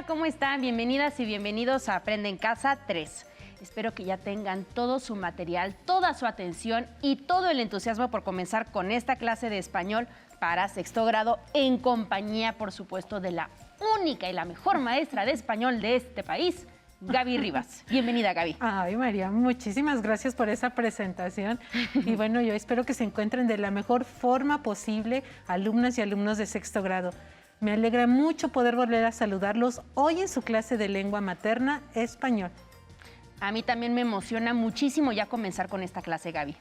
Hola, ¿cómo están? Bienvenidas y bienvenidos a Aprende en Casa 3. Espero que ya tengan todo su material, toda su atención y todo el entusiasmo por comenzar con esta clase de español para sexto grado en compañía, por supuesto, de la única y la mejor maestra de español de este país, Gaby Rivas. Bienvenida, Gaby. Ay, María, muchísimas gracias por esa presentación. Y bueno, yo espero que se encuentren de la mejor forma posible, alumnas y alumnos de sexto grado. Me alegra mucho poder volver a saludarlos hoy en su clase de lengua materna, español. A mí también me emociona muchísimo ya comenzar con esta clase, Gaby.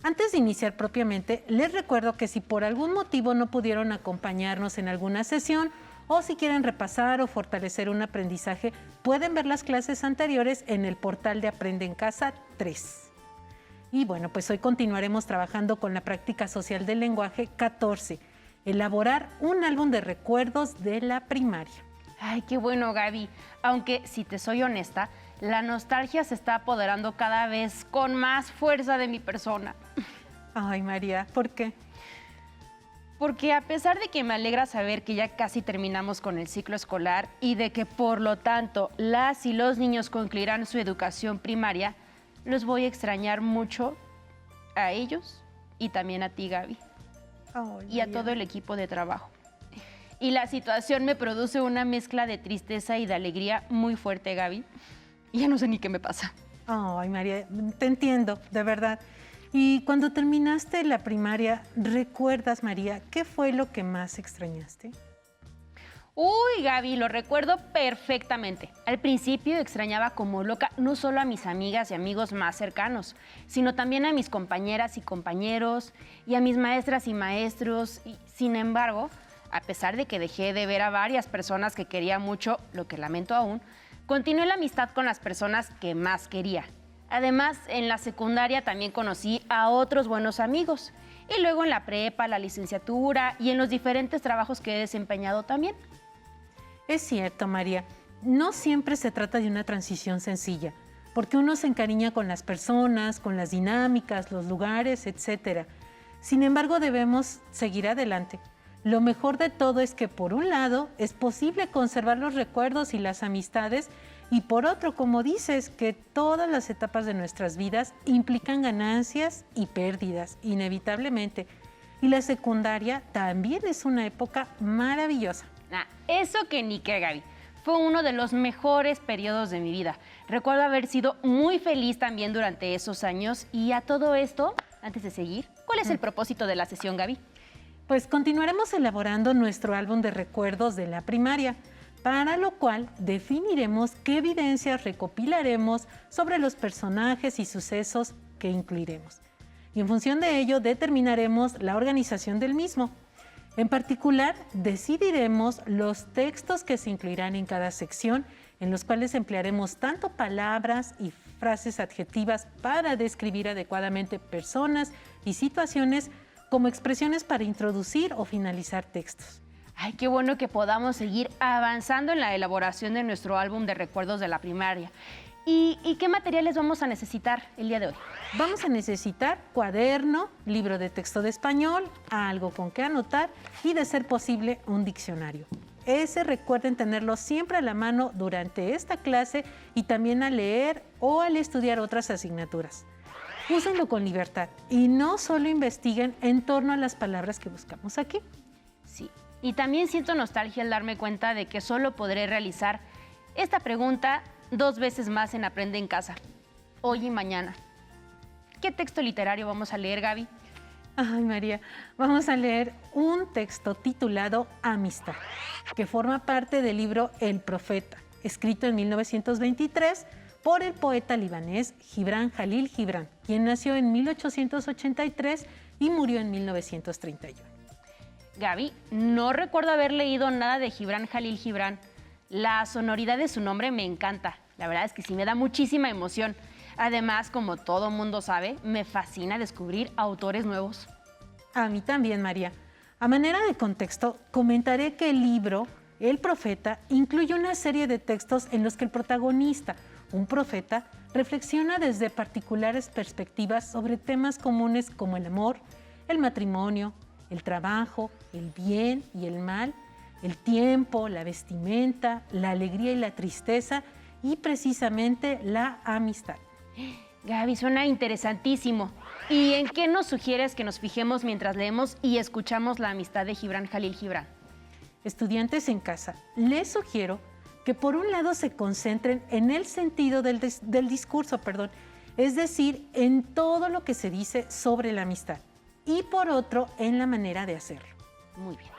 Antes de iniciar propiamente, les recuerdo que si por algún motivo no pudieron acompañarnos en alguna sesión o si quieren repasar o fortalecer un aprendizaje, pueden ver las clases anteriores en el portal de Aprende en Casa 3. Y bueno, pues hoy continuaremos trabajando con la práctica social del lenguaje 14, elaborar un álbum de recuerdos de la primaria. Ay, qué bueno, Gaby. Aunque, si te soy honesta, la nostalgia se está apoderando cada vez con más fuerza de mi persona. Ay, María, ¿por qué? Porque a pesar de que me alegra saber que ya casi terminamos con el ciclo escolar y de que por lo tanto las y los niños concluirán su educación primaria, los voy a extrañar mucho a ellos y también a ti, Gaby, y a todo el equipo de trabajo. Y la situación me produce una mezcla de tristeza y de alegría muy fuerte, Gaby. Y ya no sé ni qué me pasa. Ay, María, te entiendo, de verdad. Y cuando terminaste la primaria, ¿recuerdas, María, qué fue lo que más extrañaste? Uy, Gaby, lo recuerdo perfectamente. Al principio extrañaba como loca no solo a mis amigas y amigos más cercanos, sino también a mis compañeras y compañeros y a mis maestras y maestros. Y, sin embargo, a pesar de que dejé de ver a varias personas que quería mucho, lo que lamento aún, continué la amistad con las personas que más quería. Además, en la secundaria también conocí a otros buenos amigos. Y luego en la prepa, la licenciatura y en los diferentes trabajos que he desempeñado también. Es cierto, María. No siempre se trata de una transición sencilla, porque uno se encariña con las personas, con las dinámicas, los lugares, etc. Sin embargo, debemos seguir adelante. Lo mejor de todo es que, por un lado, es posible conservar los recuerdos y las amistades, y por otro, como dices, que todas las etapas de nuestras vidas implican ganancias y pérdidas, inevitablemente. Y la secundaria también es una época maravillosa. Eso que ni qué, Gaby. Fue uno de los mejores periodos de mi vida. Recuerdo haber sido muy feliz también durante esos años. Y a todo esto, antes de seguir, ¿cuál es el propósito de la sesión, Gaby? Pues continuaremos elaborando nuestro álbum de recuerdos de la primaria, para lo cual definiremos qué evidencias recopilaremos sobre los personajes y sucesos que incluiremos. Y en función de ello determinaremos la organización del mismo. En particular, decidiremos los textos que se incluirán en cada sección, en los cuales emplearemos tanto palabras y frases adjetivas para describir adecuadamente personas y situaciones, como expresiones para introducir o finalizar textos. Ay, qué bueno que podamos seguir avanzando en la elaboración de nuestro álbum de recuerdos de la primaria. ¿Y qué materiales vamos a necesitar el día de hoy? Vamos a necesitar cuaderno, libro de texto de español, algo con que anotar y, de ser posible, un diccionario. Recuerden tenerlo siempre a la mano durante esta clase y también al leer o al estudiar otras asignaturas. Úsenlo con libertad y no solo investiguen en torno a las palabras que buscamos aquí. Sí, y también siento nostalgia al darme cuenta de que solo podré realizar esta pregunta 2 veces más en Aprende en Casa, hoy y mañana. ¿Qué texto literario vamos a leer, Gaby? Ay, María, vamos a leer un texto titulado Amistad, que forma parte del libro El Profeta, escrito en 1923 por el poeta libanés Gibran Jalil Gibran, quien nació en 1883 y murió en 1931. Gaby, no recuerdo haber leído nada de Gibran Jalil Gibran. La sonoridad de su nombre me encanta. La verdad es que sí me da muchísima emoción. Además, como todo mundo sabe, me fascina descubrir autores nuevos. A mí también, María. A manera de contexto, comentaré que el libro El Profeta incluye una serie de textos en los que el protagonista, un profeta, reflexiona desde particulares perspectivas sobre temas comunes como el amor, el matrimonio, el trabajo, el bien y el mal, el tiempo, la vestimenta, la alegría y la tristeza y precisamente la amistad. Gaby, suena interesantísimo. ¿Y en qué nos sugieres que nos fijemos mientras leemos y escuchamos la amistad de Gibran Jalil Gibran? Estudiantes en casa, les sugiero que por un lado se concentren en el sentido del discurso, es decir, en todo lo que se dice sobre la amistad, y por otro, en la manera de hacerlo. Muy bien.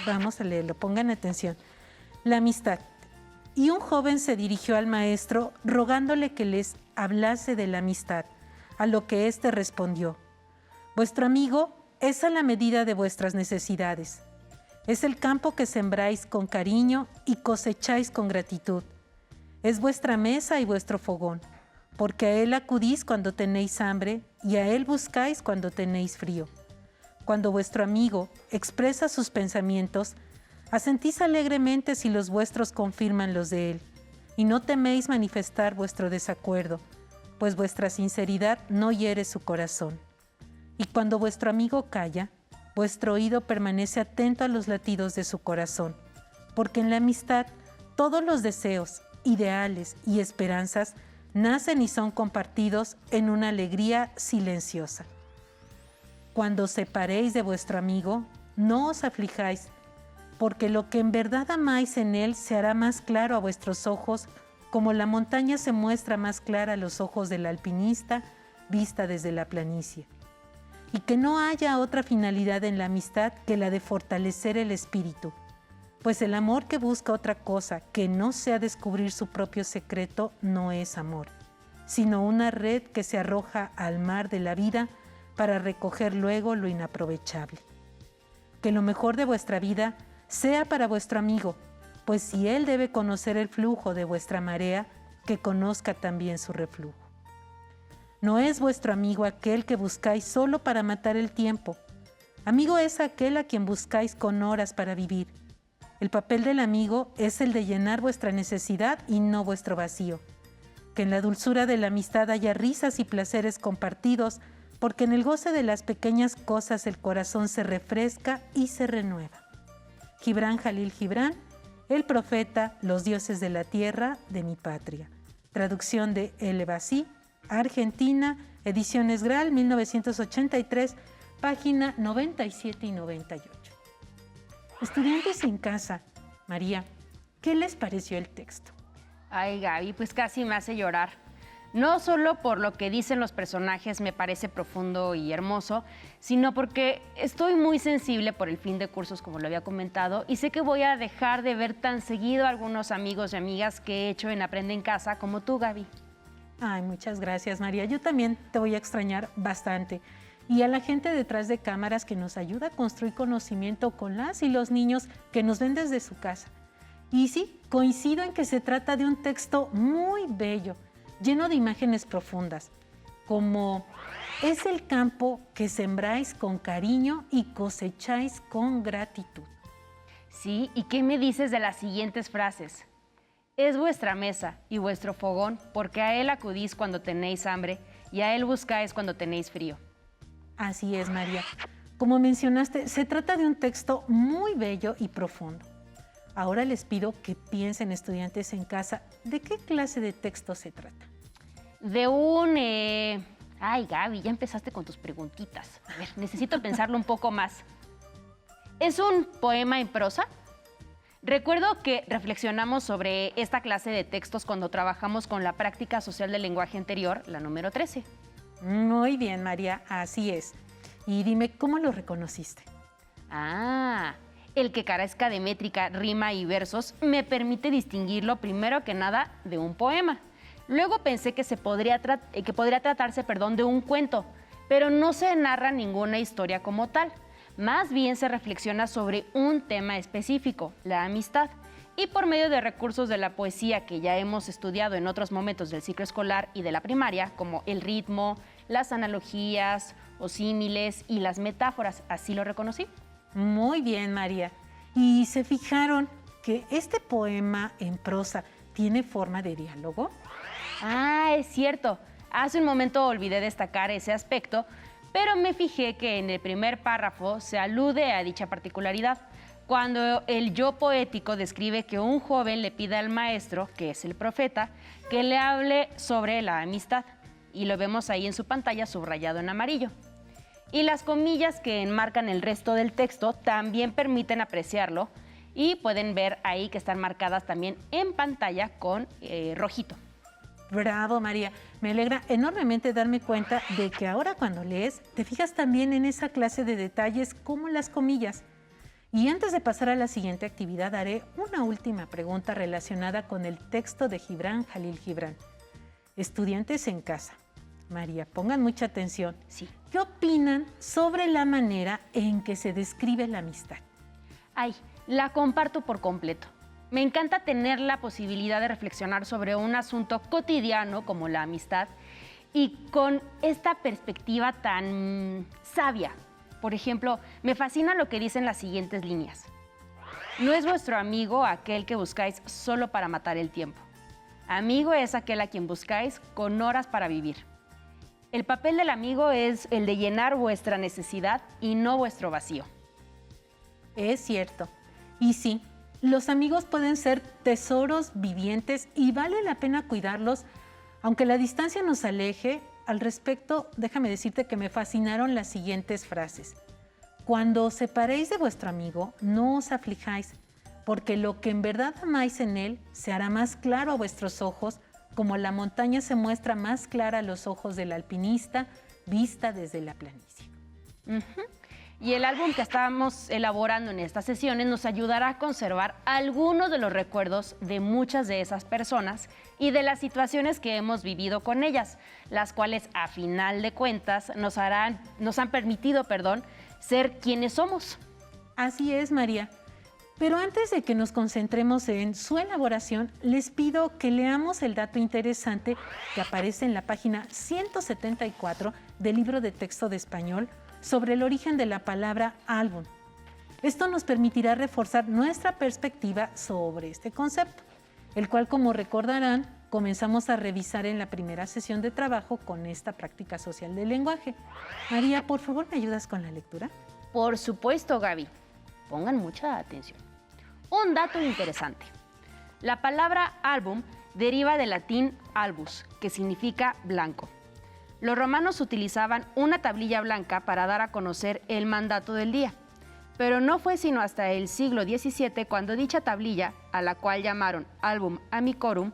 Vamos a leerlo, pongan atención. La amistad. Y un joven se dirigió al maestro rogándole que les hablase de la amistad, a lo que éste respondió: vuestro amigo es a la medida de vuestras necesidades. Es el campo que sembráis con cariño y cosecháis con gratitud. Es vuestra mesa y vuestro fogón, porque a él acudís cuando tenéis hambre y a él buscáis cuando tenéis frío. Cuando vuestro amigo expresa sus pensamientos, asentís alegremente si los vuestros confirman los de él, y no teméis manifestar vuestro desacuerdo, pues vuestra sinceridad no hiere su corazón. Y cuando vuestro amigo calla, vuestro oído permanece atento a los latidos de su corazón, porque en la amistad todos los deseos, ideales y esperanzas nacen y son compartidos en una alegría silenciosa. Cuando os separéis de vuestro amigo, no os aflijáis, porque lo que en verdad amáis en él se hará más claro a vuestros ojos, como la montaña se muestra más clara a los ojos del alpinista vista desde la planicie. Y que no haya otra finalidad en la amistad que la de fortalecer el espíritu, pues el amor que busca otra cosa que no sea descubrir su propio secreto no es amor, sino una red que se arroja al mar de la vida para recoger luego lo inaprovechable. Que lo mejor de vuestra vida sea para vuestro amigo, pues si él debe conocer el flujo de vuestra marea, que conozca también su reflujo. No es vuestro amigo aquel que buscáis solo para matar el tiempo. Amigo es aquel a quien buscáis con horas para vivir. El papel del amigo es el de llenar vuestra necesidad y no vuestro vacío. Que en la dulzura de la amistad haya risas y placeres compartidos, porque en el goce de las pequeñas cosas el corazón se refresca y se renueva. Gibran Jalil Gibran, el profeta, los dioses de la tierra, de mi patria. Traducción de El Basí, Argentina, Ediciones Gral, 1983, página 97 y 98. Estudiantes en casa, María, ¿qué les pareció el texto? Ay, Gaby, pues casi me hace llorar. No solo por lo que dicen los personajes me parece profundo y hermoso, sino porque estoy muy sensible por el fin de cursos, como lo había comentado, y sé que voy a dejar de ver tan seguido a algunos amigos y amigas que he hecho en Aprende en Casa, como tú, Gaby. Ay, muchas gracias, María. Yo también te voy a extrañar bastante. Y a la gente detrás de cámaras que nos ayuda a construir conocimiento con las y los niños que nos ven desde su casa. Y sí, coincido en que se trata de un texto muy bello, lleno de imágenes profundas, como es el campo que sembráis con cariño y cosecháis con gratitud. Sí, ¿y qué me dices de las siguientes frases? Es vuestra mesa y vuestro fogón, porque a él acudís cuando tenéis hambre y a él buscáis cuando tenéis frío. Así es, María. Como mencionaste, se trata de un texto muy bello y profundo. Ahora les pido que piensen, estudiantes en casa, ¿de qué clase de texto se trata? De un... Ay, Gaby, ya empezaste con tus preguntitas. A ver, necesito pensarlo un poco más. ¿Es un poema en prosa? Recuerdo que reflexionamos sobre esta clase de textos cuando trabajamos con la práctica social del lenguaje anterior, la número 13. Muy bien, María, así es. Y dime, ¿cómo lo reconociste? Ah, el que carezca de métrica, rima y versos me permite distinguirlo primero que nada de un poema. Luego pensé que podría tratarse de un cuento, pero no se narra ninguna historia como tal. Más bien se reflexiona sobre un tema específico, la amistad, y por medio de recursos de la poesía que ya hemos estudiado en otros momentos del ciclo escolar y de la primaria, como el ritmo, las analogías o símiles y las metáforas. Así lo reconocí. Muy bien, María. ¿Y se fijaron que este poema en prosa tiene forma de diálogo? Ah, es cierto. Hace un momento olvidé destacar ese aspecto, pero me fijé que en el primer párrafo se alude a dicha particularidad. cuando el yo poético describe que un joven le pide al maestro, que es el profeta, que le hable sobre la amistad. Y lo vemos ahí en su pantalla subrayado en amarillo. Y las comillas que enmarcan el resto del texto también permiten apreciarlo y pueden ver ahí que están marcadas también en pantalla con rojito. Bravo, María. Me alegra enormemente darme cuenta de que ahora cuando lees, te fijas también en esa clase de detalles como las comillas. Y antes de pasar a la siguiente actividad, haré una última pregunta relacionada con el texto de Gibran Jalil Gibran. Estudiantes en casa. María, pongan mucha atención. Sí. ¿Qué opinan sobre la manera en que se describe la amistad? Ay, la comparto por completo. Me encanta tener la posibilidad de reflexionar sobre un asunto cotidiano como la amistad y con esta perspectiva tan sabia. Por ejemplo, me fascina lo que dicen las siguientes líneas. No es vuestro amigo aquel que buscáis solo para matar el tiempo. Amigo es aquel a quien buscáis con horas para vivir. El papel del amigo es el de llenar vuestra necesidad y no vuestro vacío. Es cierto. Y sí, los amigos pueden ser tesoros vivientes y vale la pena cuidarlos, aunque la distancia nos aleje. Al respecto, déjame decirte que me fascinaron las siguientes frases. Cuando os separéis de vuestro amigo, no os aflijáis, porque lo que en verdad amáis en él se hará más claro a vuestros ojos, como la montaña se muestra más clara a los ojos del alpinista vista desde la planicie. Y el álbum que estábamos elaborando en estas sesiones nos ayudará a conservar algunos de los recuerdos de muchas de esas personas y de las situaciones que hemos vivido con ellas, las cuales a final de cuentas nos han permitido, ser quienes somos. Así es, María. Pero antes de que nos concentremos en su elaboración, les pido que leamos el dato interesante que aparece en la página 174 del libro de texto de español sobre el origen de la palabra álbum. Esto nos permitirá reforzar nuestra perspectiva sobre este concepto, el cual, como recordarán, comenzamos a revisar en la primera sesión de trabajo con esta práctica social del lenguaje. María, por favor, ¿me ayudas con la lectura? Por supuesto, Gaby. Pongan mucha atención. Un dato interesante. La palabra álbum deriva del latín albus, que significa blanco. Los romanos utilizaban una tablilla blanca para dar a conocer el mandato del día, pero no fue sino hasta el siglo XVII cuando dicha tablilla, a la cual llamaron album amicorum,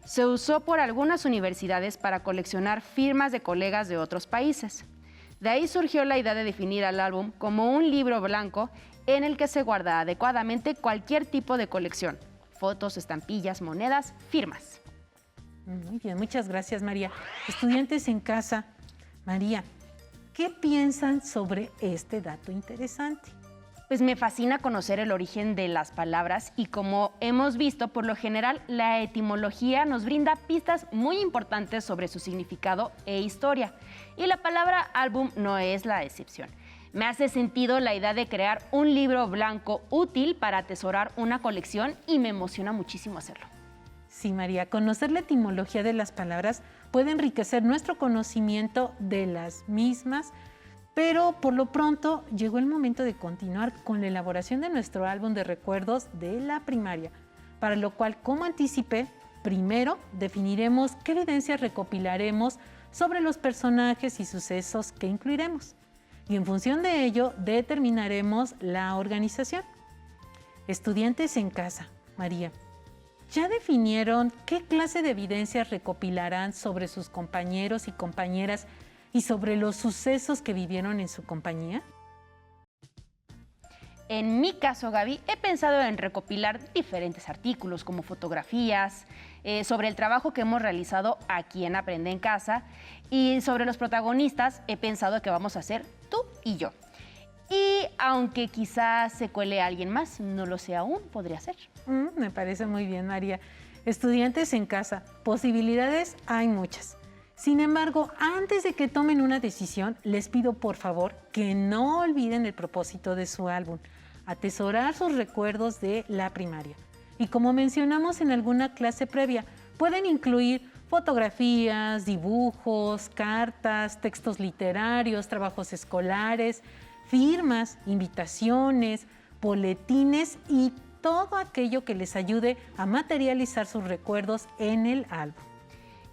se usó por algunas universidades para coleccionar firmas de colegas de otros países. De ahí surgió la idea de definir al álbum como un libro blanco en el que se guarda adecuadamente cualquier tipo de colección: fotos, estampillas, monedas, firmas. Muy bien, muchas gracias, María. Estudiantes en casa, María, ¿qué piensan sobre este dato interesante? Pues me fascina conocer el origen de las palabras y, como hemos visto, por lo general la etimología nos brinda pistas muy importantes sobre su significado e historia. Y la palabra álbum no es la excepción. Me hace sentido la idea de crear un libro blanco útil para atesorar una colección y me emociona muchísimo hacerlo. Sí, María, conocer la etimología de las palabras puede enriquecer nuestro conocimiento de las mismas, pero por lo pronto llegó el momento de continuar con la elaboración de nuestro álbum de recuerdos de la primaria, para lo cual, como anticipé, primero definiremos qué evidencias recopilaremos sobre los personajes y sucesos que incluiremos. Y en función de ello, determinaremos la organización. Estudiantes en casa, María, ¿ya definieron qué clase de evidencias recopilarán sobre sus compañeros y compañeras y sobre los sucesos que vivieron en su compañía? En mi caso, Gaby, he pensado en recopilar diferentes artículos como fotografías, sobre el trabajo que hemos realizado aquí en Aprende en Casa, y sobre los protagonistas he pensado que vamos a hacer tú y yo. Y aunque quizás se cuele alguien más, no lo sé aún, podría ser. Me parece muy bien, María. Estudiantes en casa, posibilidades hay muchas. Sin embargo, antes de que tomen una decisión, les pido por favor que no olviden el propósito de su álbum: atesorar sus recuerdos de la primaria. Y como mencionamos en alguna clase previa, pueden incluir fotografías, dibujos, cartas, textos literarios, trabajos escolares, firmas, invitaciones, boletines y todo aquello que les ayude a materializar sus recuerdos en el álbum.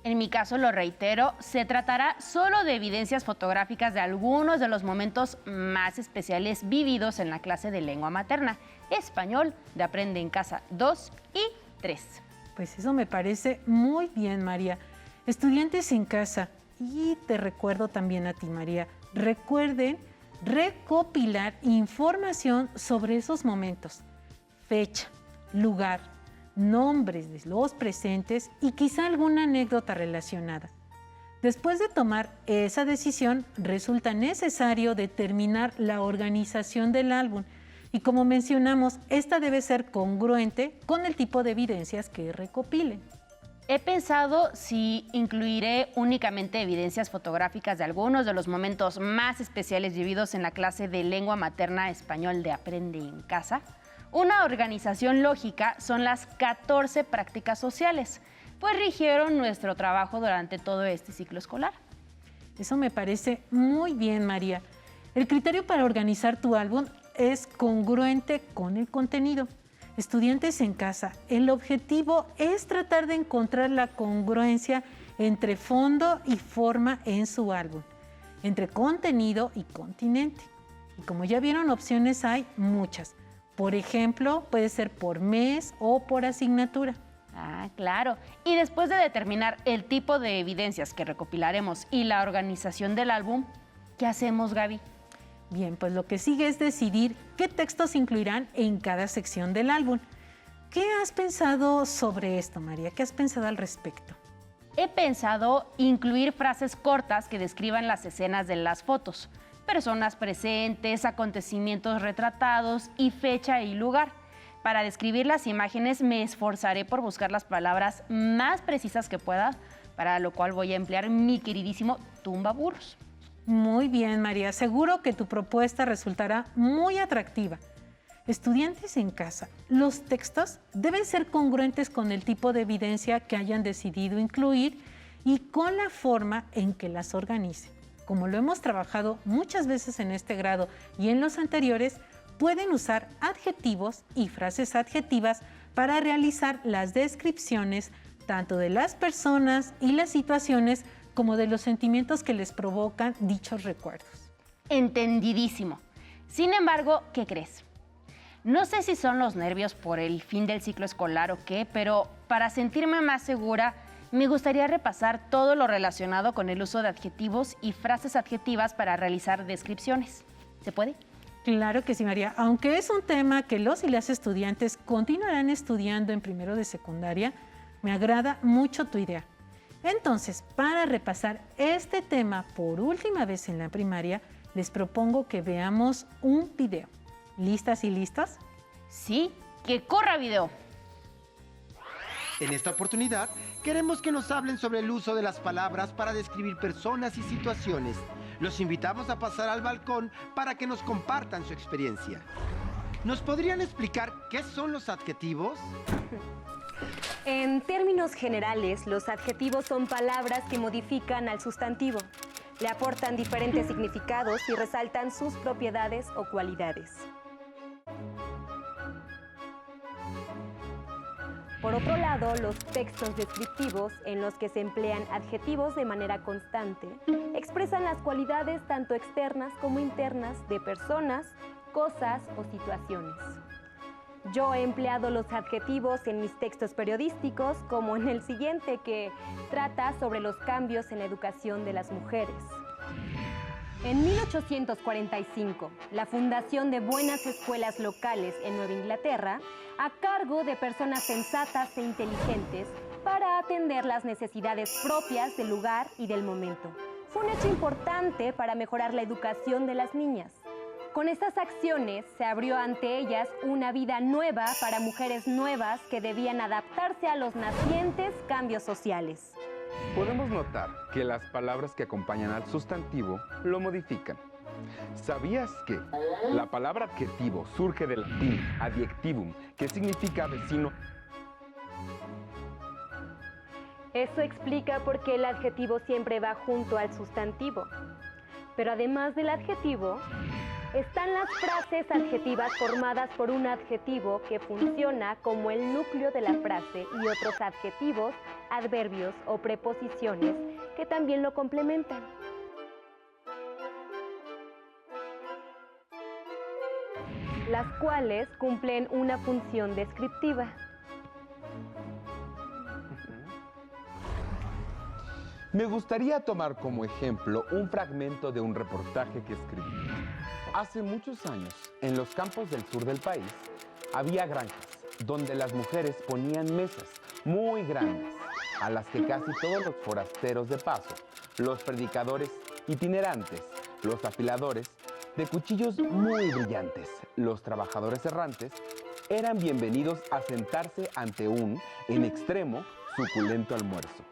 En mi caso, lo reitero, se tratará solo de evidencias fotográficas de algunos de los momentos más especiales vividos en la clase de lengua materna, español de Aprende en Casa 2 y 3. Pues eso me parece muy bien, María. Estudiantes en casa, y te recuerdo también a ti, María, recuerden recopilar información sobre esos momentos, fecha, lugar, nombres de los presentes y quizá alguna anécdota relacionada. Después de tomar esa decisión, resulta necesario determinar la organización del álbum y, como mencionamos, esta debe ser congruente con el tipo de evidencias que recopilen. He pensado si incluiré únicamente evidencias fotográficas de algunos de los momentos más especiales vividos en la clase de lengua materna español de Aprende en Casa. Una organización lógica son las 14 prácticas sociales, pues rigieron nuestro trabajo durante todo este ciclo escolar. Eso me parece muy bien, María. El criterio para organizar tu álbum es congruente con el contenido. Estudiantes en casa, el objetivo es tratar de encontrar la congruencia entre fondo y forma en su álbum, entre contenido y continente. Y como ya vieron, opciones hay muchas. Por ejemplo, puede ser por mes o por asignatura. Ah, claro. Y después de determinar el tipo de evidencias que recopilaremos y la organización del álbum, ¿qué hacemos, Gaby? Bien, pues lo que sigue es decidir qué textos incluirán en cada sección del álbum. ¿Qué has pensado sobre esto, María? ¿Qué has pensado al respecto? He pensado incluir frases cortas que describan las escenas de las fotos, personas presentes, acontecimientos retratados y fecha y lugar. Para describir las imágenes me esforzaré por buscar las palabras más precisas que pueda, para lo cual voy a emplear mi queridísimo tumbaburros. Muy bien, María. Seguro que tu propuesta resultará muy atractiva. Estudiantes en casa, los textos deben ser congruentes con el tipo de evidencia que hayan decidido incluir y con la forma en que las organicen. Como lo hemos trabajado muchas veces en este grado y en los anteriores, pueden usar adjetivos y frases adjetivas para realizar las descripciones tanto de las personas y las situaciones como de los sentimientos que les provocan dichos recuerdos. Entendidísimo. Sin embargo, ¿qué crees? No sé si son los nervios por el fin del ciclo escolar o qué, pero para sentirme más segura, me gustaría repasar todo lo relacionado con el uso de adjetivos y frases adjetivas para realizar descripciones. ¿Se puede? Claro que sí, María. Aunque es un tema que los y las estudiantes continuarán estudiando en primero de secundaria, me agrada mucho tu idea. Entonces, para repasar este tema por última vez en la primaria, les propongo que veamos un video. ¿Listas y listos? Sí, que corra video. En esta oportunidad, queremos que nos hablen sobre el uso de las palabras para describir personas y situaciones. Los invitamos a pasar al balcón para que nos compartan su experiencia. ¿Nos podrían explicar qué son los adjetivos? En términos generales, los adjetivos son palabras que modifican al sustantivo, le aportan diferentes significados y resaltan sus propiedades o cualidades. Por otro lado, los textos descriptivos, en los que se emplean adjetivos de manera constante, expresan las cualidades tanto externas como internas de personas, cosas o situaciones. Yo he empleado los adjetivos en mis textos periodísticos, como en el siguiente, que trata sobre los cambios en la educación de las mujeres. En 1845, la fundación de buenas escuelas locales en Nueva Inglaterra, a cargo de personas sensatas e inteligentes para atender las necesidades propias del lugar y del momento. Fue un hecho importante para mejorar la educación de las niñas. Con estas acciones se abrió ante ellas una vida nueva para mujeres nuevas que debían adaptarse a los nacientes cambios sociales. Podemos notar que las palabras que acompañan al sustantivo lo modifican. ¿Sabías que la palabra adjetivo surge del latín adjectivum, que significa vecino? Eso explica por qué el adjetivo siempre va junto al sustantivo. Pero además del adjetivo, Están las frases adjetivas formadas por un adjetivo que funciona como el núcleo de la frase y otros adjetivos, adverbios o preposiciones que también lo complementan. Las cuales cumplen una función descriptiva. Me gustaría tomar como ejemplo un fragmento de un reportaje que escribí. Hace muchos años, en los campos del sur del país, había granjas donde las mujeres ponían mesas muy grandes, a las que casi todos los forasteros de paso, los predicadores itinerantes, los afiladores de cuchillos muy brillantes, los trabajadores errantes, eran bienvenidos a sentarse ante un, en extremo, suculento almuerzo.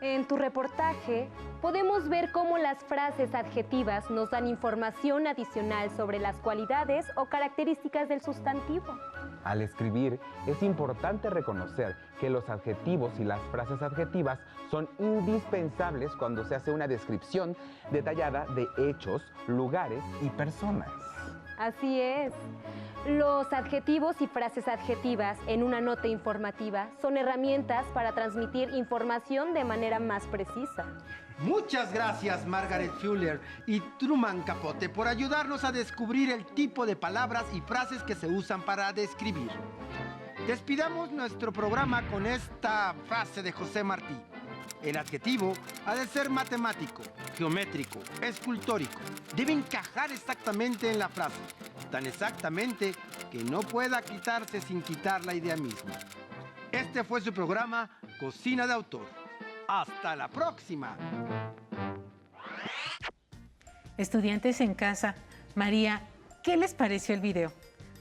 En tu reportaje podemos ver cómo las frases adjetivas nos dan información adicional sobre las cualidades o características del sustantivo. Al escribir, es importante reconocer que los adjetivos y las frases adjetivas son indispensables cuando se hace una descripción detallada de hechos, lugares y personas. Así es. Los adjetivos y frases adjetivas en una nota informativa son herramientas para transmitir información de manera más precisa. Muchas gracias, Margaret Fuller y Truman Capote, por ayudarnos a descubrir el tipo de palabras y frases que se usan para describir. Despidamos nuestro programa con esta frase de José Martí. El adjetivo ha de ser matemático, geométrico, escultórico. Debe encajar exactamente en la frase, tan exactamente que no pueda quitarse sin quitar la idea misma. Este fue su programa Cocina de Autor. ¡Hasta la próxima! Estudiantes en casa, María, ¿qué les pareció el video?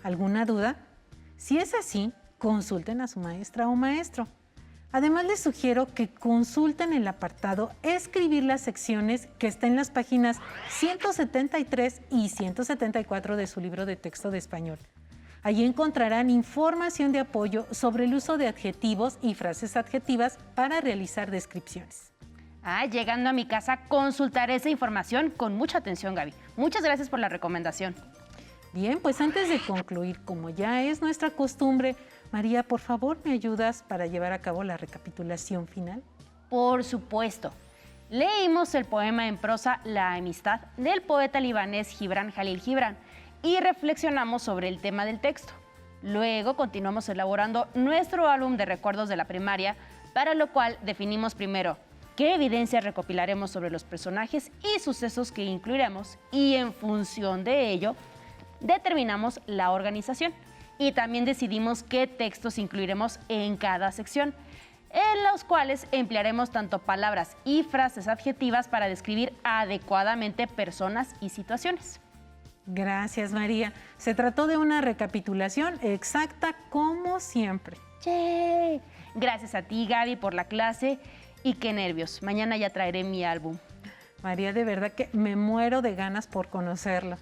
¿Alguna duda? Si es así, consulten a su maestra o maestro. Además, les sugiero que consulten el apartado Escribir las secciones que está en las páginas 173 y 174 de su libro de texto de español. Allí encontrarán información de apoyo sobre el uso de adjetivos y frases adjetivas para realizar descripciones. Llegando a mi casa, consultaré esa información con mucha atención, Gaby. Muchas gracias por la recomendación. Bien, pues antes de concluir, como ya es nuestra costumbre, María, por favor, ¿me ayudas para llevar a cabo la recapitulación final? Por supuesto. Leímos el poema en prosa La amistad del poeta libanés Gibran Jalil Gibran y reflexionamos sobre el tema del texto. Luego continuamos elaborando nuestro álbum de recuerdos de la primaria, para lo cual definimos primero qué evidencias recopilaremos sobre los personajes y sucesos que incluiremos y en función de ello determinamos la organización y también decidimos qué textos incluiremos en cada sección, en los cuales emplearemos tanto palabras y frases adjetivas para describir adecuadamente personas y situaciones. Gracias, María. Se trató de una recapitulación exacta como siempre. ¡Yay! Gracias a ti, Gaby, por la clase y qué nervios. Mañana ya traeré mi álbum. María, de verdad que me muero de ganas por conocerlo.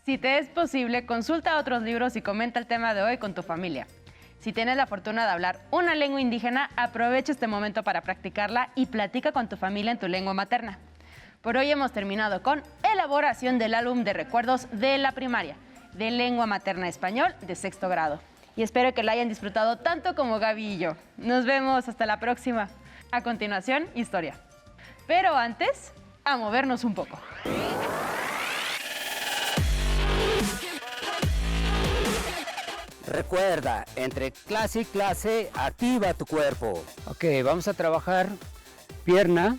Si te es posible, consulta otros libros y comenta el tema de hoy con tu familia. Si tienes la fortuna de hablar una lengua indígena, aprovecha este momento para practicarla y platica con tu familia en tu lengua materna. Por hoy hemos terminado con elaboración del álbum de recuerdos de la primaria, de lengua materna español de 6º grado. Y espero que la hayan disfrutado tanto como Gaby y yo. Nos vemos hasta la próxima. A continuación, historia. Pero antes, a movernos un poco. Recuerda, entre clase y clase, activa tu cuerpo. Ok, vamos a trabajar pierna.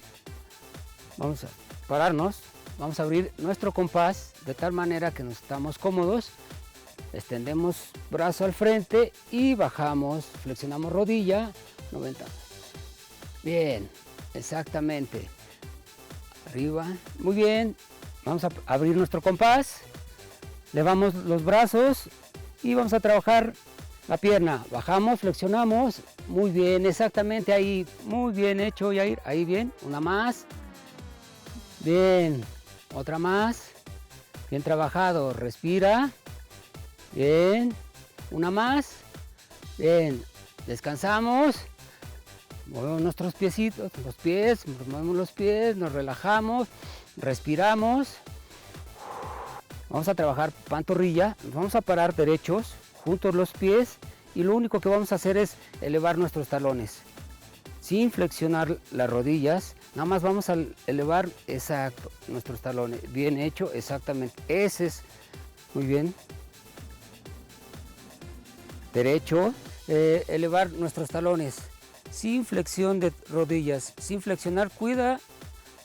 Vamos a pararnos. Vamos a abrir nuestro compás de tal manera que nos estamos cómodos. Extendemos brazo al frente y bajamos, flexionamos rodilla, 90. Bien, exactamente. Arriba, muy bien. Vamos a abrir nuestro compás. Levamos los brazos y vamos a trabajar la pierna. Bajamos, flexionamos. Muy bien, exactamente ahí. Muy bien hecho, Yair. Ahí bien. Una más. Bien. Otra más. Bien trabajado. Respira. Bien. Una más. Bien. Descansamos. Movemos nuestros piecitos, movemos los pies, nos relajamos, respiramos. Vamos a trabajar pantorrilla, nos vamos a parar derechos, juntos los pies, y lo único que vamos a hacer es elevar nuestros talones. Sin flexionar las rodillas, nada más vamos a elevar, exacto, nuestros talones. Bien hecho, exactamente. Ese es, muy bien. Derecho, elevar nuestros talones. Sin flexión de rodillas, sin flexionar, cuida,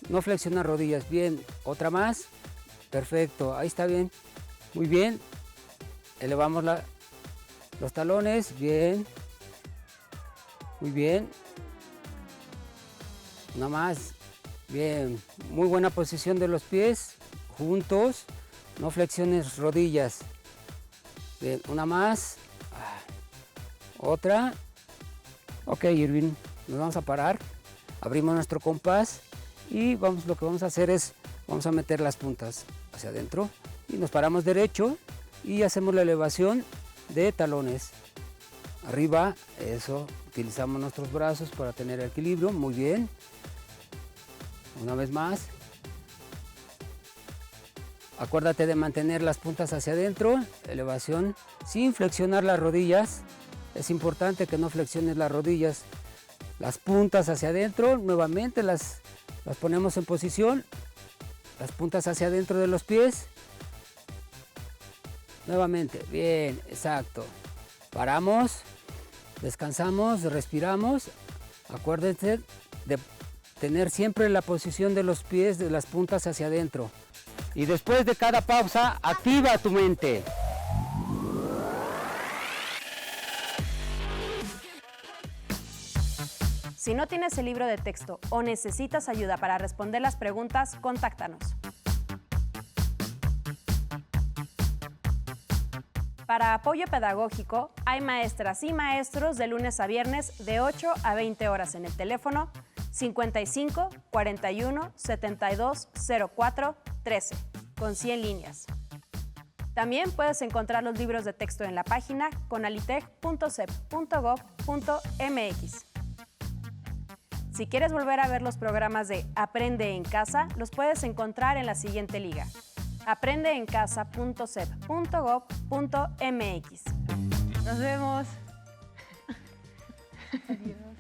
no flexionar rodillas. Bien, otra más. Perfecto, ahí está bien. Muy bien. Elevamos los talones, bien. Muy bien. Una más, bien, muy buena posición de los pies, juntos, no flexiones rodillas. Bien, una más, otra. Ok, Irving, nos vamos a parar, abrimos nuestro compás y lo que vamos a hacer es, vamos a meter las puntas hacia adentro y nos paramos derecho y hacemos la elevación de talones. Arriba, eso, utilizamos nuestros brazos para tener equilibrio, muy bien. Una vez más. Acuérdate de mantener las puntas hacia adentro, elevación, sin flexionar las rodillas. Es importante que no flexiones las rodillas. Las puntas hacia adentro, nuevamente las ponemos en posición. Las puntas hacia adentro de los pies. Nuevamente, bien, exacto. Paramos, descansamos, respiramos. Acuérdense de tener siempre la posición de los pies, de las puntas hacia adentro. Y después de cada pausa, activa tu mente. Si no tienes el libro de texto o necesitas ayuda para responder las preguntas, contáctanos. Para apoyo pedagógico, hay maestras y maestros de lunes a viernes de 8 a 20 horas en el teléfono 55 41 72 04 13, con 100 líneas. También puedes encontrar los libros de texto en la página conalitec.cep.gov.mx. Si quieres volver a ver los programas de Aprende en Casa, los puedes encontrar en la siguiente liga: aprendeencasa.cep.gov.mx. Nos vemos. Adiós.